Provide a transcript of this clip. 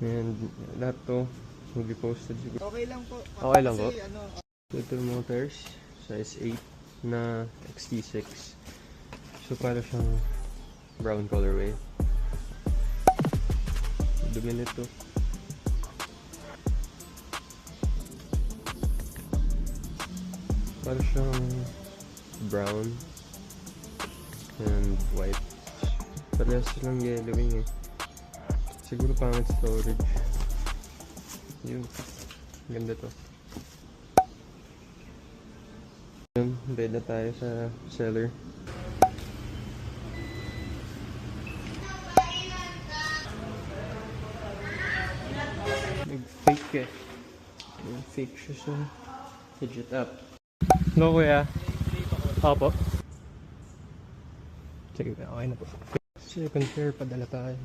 And lahat to will be posted siguro. Okay lang po. Okay lang po. Kasi ano, Ito yung mga pairs, size 8 na XT6. So para siyang brown colorway. Dumi nito. Para siyang brown and white. Parehas lang yellowing eh. Siguro pangit storage. Yun. Ganda to. Yun. Bed na tayo sa seller. Nag-fake eh. Nag-fake siya sa fidget app. Hello kuya. Opo. Sige, okay na po. Second pair, padala tayo.